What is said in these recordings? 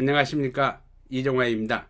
안녕하십니까, 이종화입니다.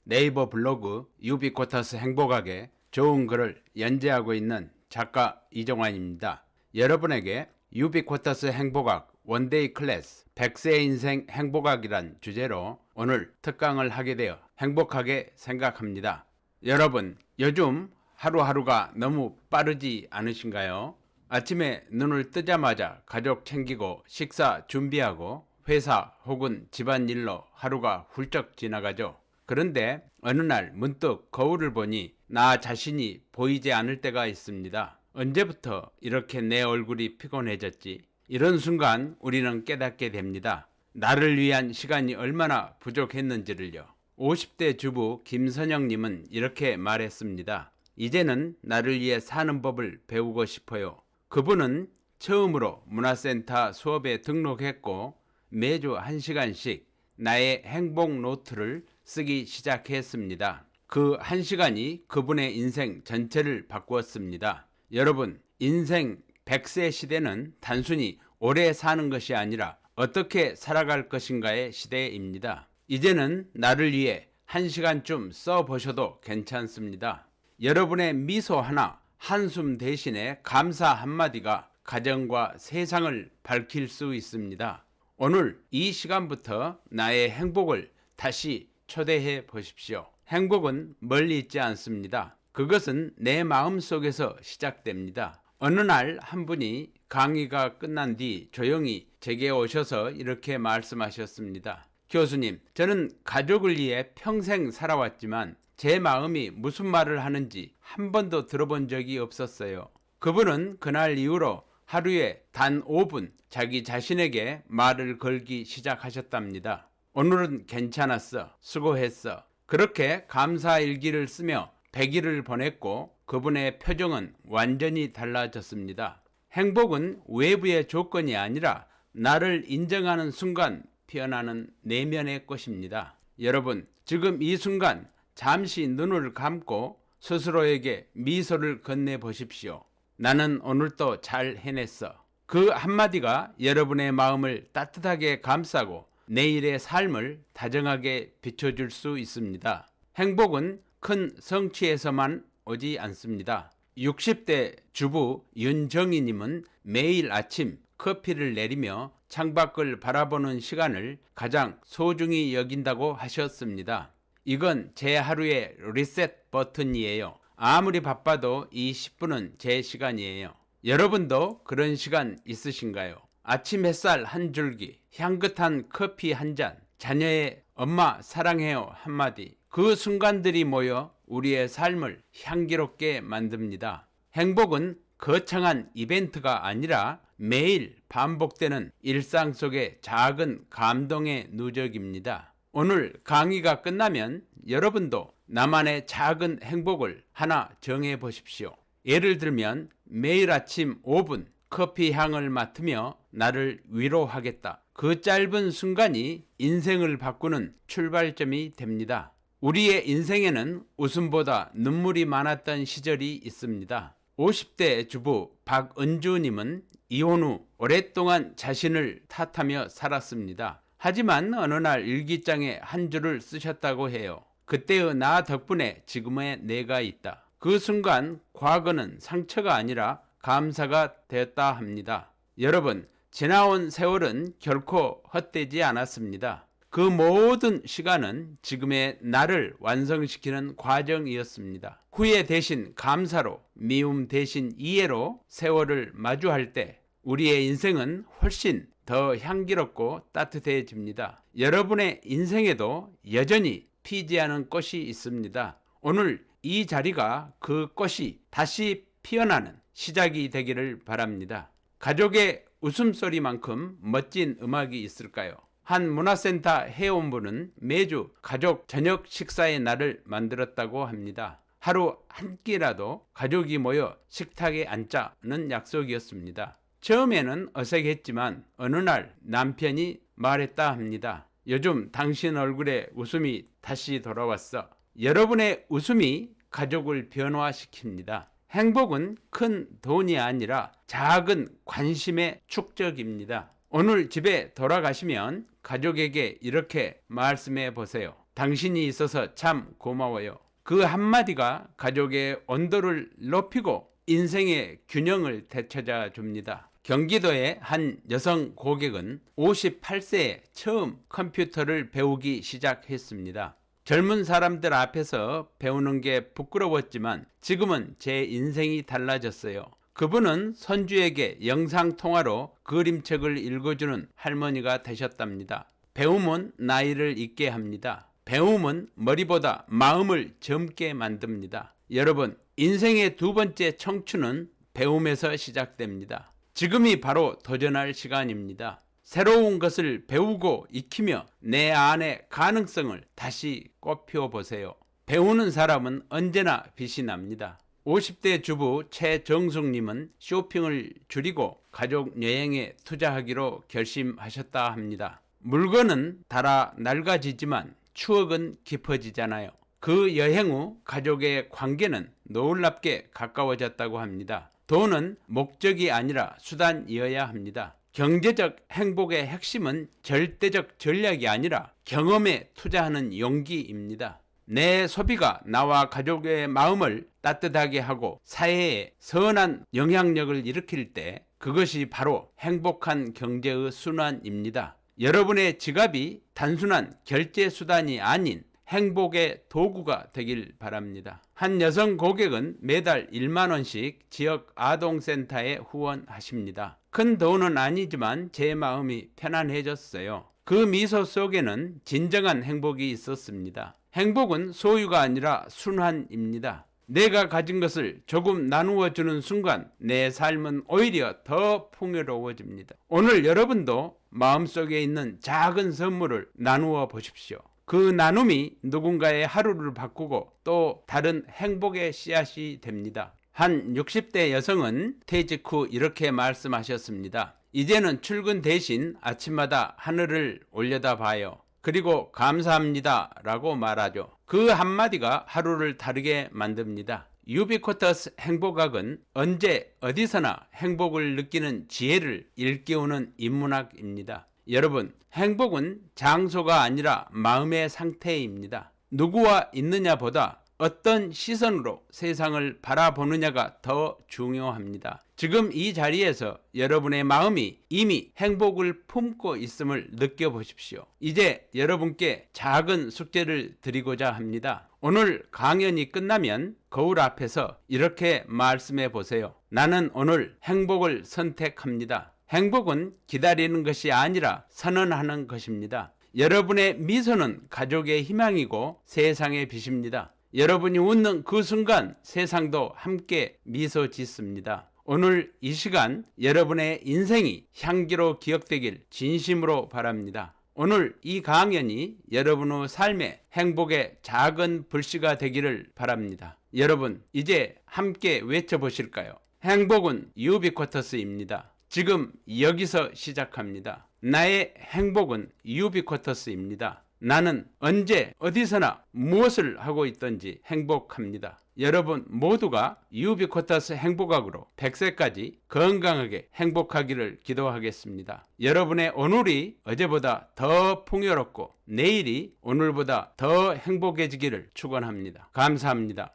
네이버 블로그 유비쿼터스 행복하게 좋은 글을 연재하고 있는 작가 이종환입니다. 여러분에게 유비쿼터스 행복학 원데이 클래스 100세 인생 행복학이란 주제로 오늘 특강을 하게 되어 행복하게 생각합니다. 여러분, 요즘 하루하루가 너무 빠르지 않으신가요? 아침에 눈을 뜨자마자 가족 챙기고 식사 준비하고 회사 혹은 집안일로 하루가 훌쩍 지나가죠. 그런데 어느 날 문득 거울을 보니 나 자신이 보이지 않을 때가 있습니다. 언제부터 이렇게 내 얼굴이 피곤해졌지? 이런 순간 우리는 깨닫게 됩니다. 나를 위한 시간이 얼마나 부족했는지를요. 50대 주부 김선영님은 이렇게 말했습니다. 이제는 나를 위해 사는 법을 배우고 싶어요. 그분은 처음으로 문화센터 수업에 등록했고 매주 1시간씩 나의 행복 노트를 쓰기 시작했습니다. 그 1시간이 그분의 인생 전체를 바꾸었습니다. 여러분, 인생 100세 시대는 단순히 오래 사는 것이 아니라 어떻게 살아갈 것인가의 시대입니다. 이제는 나를 위해 1시간쯤 써보셔도 괜찮습니다. 여러분의 미소 하나, 한숨 대신에 감사 한마디가 가정과 세상을 밝힐 수 있습니다. 오늘 이 시간부터 나의 행복을 다시 초대해 보십시오. 행복은 멀리 있지 않습니다. 그것은 내 마음 속에서 시작됩니다. 어느 날 한 분이 강의가 끝난 뒤 조용히 제게 오셔서 이렇게 말씀하셨습니다. 교수님, 저는 가족을 위해 평생 살아왔지만 제 마음이 무슨 말을 하는지 한 번도 들어본 적이 없었어요. 그분은 그날 이후로 하루에 단 5분 자기 자신에게 말을 걸기 시작하셨답니다. 오늘은 괜찮았어. 수고했어. 그렇게 감사 일기를 쓰며 100일을 보냈고 그분의 표정은 완전히 달라졌습니다. 행복은 외부의 조건이 아니라 나를 인정하는 순간 피어나는 내면의 꽃입니다. 여러분, 지금 이 순간 잠시 눈을 감고 스스로에게 미소를 건네보십시오. 나는 오늘도 잘 해냈어. 그 한마디가 여러분의 마음을 따뜻하게 감싸고 내일의 삶을 다정하게 비춰줄 수 있습니다. 행복은 큰 성취에서만 오지 않습니다. 60대 주부 윤정희님은 매일 아침 커피를 내리며 창밖을 바라보는 시간을 가장 소중히 여긴다고 하셨습니다. 이건 제 하루의 리셋 버튼이에요. 아무리 바빠도 이 10분은 제 시간이에요. 여러분도 그런 시간 있으신가요? 아침 햇살 한 줄기, 향긋한 커피 한 잔, 자녀의 엄마 사랑해요 한마디. 그 순간들이 모여 우리의 삶을 향기롭게 만듭니다. 행복은 거창한 이벤트가 아니라 매일 반복되는 일상 속의 작은 감동의 누적입니다. 오늘 강의가 끝나면 여러분도 나만의 작은 행복을 하나 정해 보십시오. 예를 들면 매일 아침 5분 커피 향을 맡으며 나를 위로하겠다. 그 짧은 순간이 인생을 바꾸는 출발점이 됩니다. 우리의 인생에는 웃음보다 눈물이 많았던 시절이 있습니다. 50대 주부 박은주님은 이혼 후 오랫동안 자신을 탓하며 살았습니다. 하지만 어느 날 일기장에 한 줄을 쓰셨다고 해요. 그때의 나 덕분에 지금의 내가 있다. 그 순간 과거는 상처가 아니라 감사가 되었다 합니다. 여러분, 지나온 세월은 결코 헛되지 않았습니다. 그 모든 시간은 지금의 나를 완성시키는 과정이었습니다. 후회 대신 감사로, 미움 대신 이해로 세월을 마주할 때 우리의 인생은 훨씬 더 향기롭고 따뜻해집니다. 여러분의 인생에도 여전히 피지 않은 꽃이 있습니다. 오늘 이 자리가 그 꽃이 다시 피어나는 시작이 되기를 바랍니다. 가족의 웃음소리만큼 멋진 음악이 있을까요? 한 문화센터 회원분은 매주 가족 저녁 식사의 날을 만들었다고 합니다. 하루 한 끼라도 가족이 모여 식탁에 앉자는 약속이었습니다. 처음에는 어색했지만 어느 날 남편이 말했다 합니다. 요즘 당신 얼굴에 웃음이 다시 돌아왔어. 여러분의 웃음이 가족을 변화시킵니다. 행복은 큰 돈이 아니라 작은 관심의 축적입니다. 오늘 집에 돌아가시면 가족에게 이렇게 말씀해 보세요. 당신이 있어서 참 고마워요. 그 한마디가 가족의 온도를 높이고 인생의 균형을 되찾아 줍니다. 경기도의 한 여성 고객은 58세에 처음 컴퓨터를 배우기 시작했습니다. 젊은 사람들 앞에서 배우는 게 부끄러웠지만 지금은 제 인생이 달라졌어요. 그분은 손주에게 영상통화로 그림책을 읽어주는 할머니가 되셨답니다. 배움은 나이를 있게 합니다. 배움은 머리보다 마음을 젊게 만듭니다. 여러분, 인생의 두 번째 청춘은 배움에서 시작됩니다. 지금이 바로 도전할 시간입니다. 새로운 것을 배우고 익히며 내 안의 가능성을 다시 꽃피워보세요. 배우는 사람은 언제나 빛이 납니다. 50대 주부 최정숙님은 쇼핑을 줄이고 가족 여행에 투자하기로 결심하셨다 합니다. 물건은 달아 낡아지지만 추억은 깊어지잖아요. 그 여행 후 가족의 관계는 놀랍게 가까워졌다고 합니다. 돈은 목적이 아니라 수단이어야 합니다. 경제적 행복의 핵심은 절대적 전략이 아니라 경험에 투자하는 용기입니다. 내 소비가 나와 가족의 마음을 따뜻하게 하고 사회에 선한 영향력을 일으킬 때 그것이 바로 행복한 경제의 순환입니다. 여러분의 지갑이 단순한 결제 수단이 아닌 행복의 도구가 되길 바랍니다. 한 여성 고객은 매달 1만 원씩 지역 아동센터에 후원하십니다. 큰 돈은 아니지만 제 마음이 편안해졌어요. 그 미소 속에는 진정한 행복이 있었습니다. 행복은 소유가 아니라 순환입니다. 내가 가진 것을 조금 나누어 주는 순간 내 삶은 오히려 더 풍요로워집니다. 오늘 여러분도 마음속에 있는 작은 선물을 나누어 보십시오. 그 나눔이 누군가의 하루를 바꾸고 또 다른 행복의 씨앗이 됩니다. 한 60대 여성은 퇴직 후 이렇게 말씀하셨습니다. 이제는 출근 대신 아침마다 하늘을 올려다봐요. 그리고 감사합니다 라고 말하죠. 그 한마디가 하루를 다르게 만듭니다. 유비쿼터스 행복학은 언제 어디서나 행복을 느끼는 지혜를 일깨우는 인문학입니다. 여러분, 행복은 장소가 아니라 마음의 상태입니다. 누구와 있느냐보다 어떤 시선으로 세상을 바라보느냐가 더 중요합니다. 지금 이 자리에서 여러분의 마음이 이미 행복을 품고 있음을 느껴보십시오. 이제 여러분께 작은 숙제를 드리고자 합니다. 오늘 강연이 끝나면 거울 앞에서 이렇게 말씀해 보세요. 나는 오늘 행복을 선택합니다. 행복은 기다리는 것이 아니라 선언하는 것입니다. 여러분의 미소는 가족의 희망이고 세상의 빛입니다. 여러분이 웃는 그 순간 세상도 함께 미소 짓습니다. 오늘 이 시간 여러분의 인생이 향기로 기억되길 진심으로 바랍니다. 오늘 이 강연이 여러분의 삶의 행복의 작은 불씨가 되기를 바랍니다. 여러분, 이제 함께 외쳐보실까요? 행복은 유비쿼터스입니다. 지금 여기서 시작합니다. 나의 행복은 유비쿼터스입니다. 나는 언제 어디서나 무엇을 하고 있든지 행복합니다. 여러분 모두가 유비쿼터스 행복학으로 100세까지 건강하게 행복하기를 기도하겠습니다. 여러분의 오늘이 어제보다 더 풍요롭고 내일이 오늘보다 더 행복해지기를 축원합니다. 감사합니다.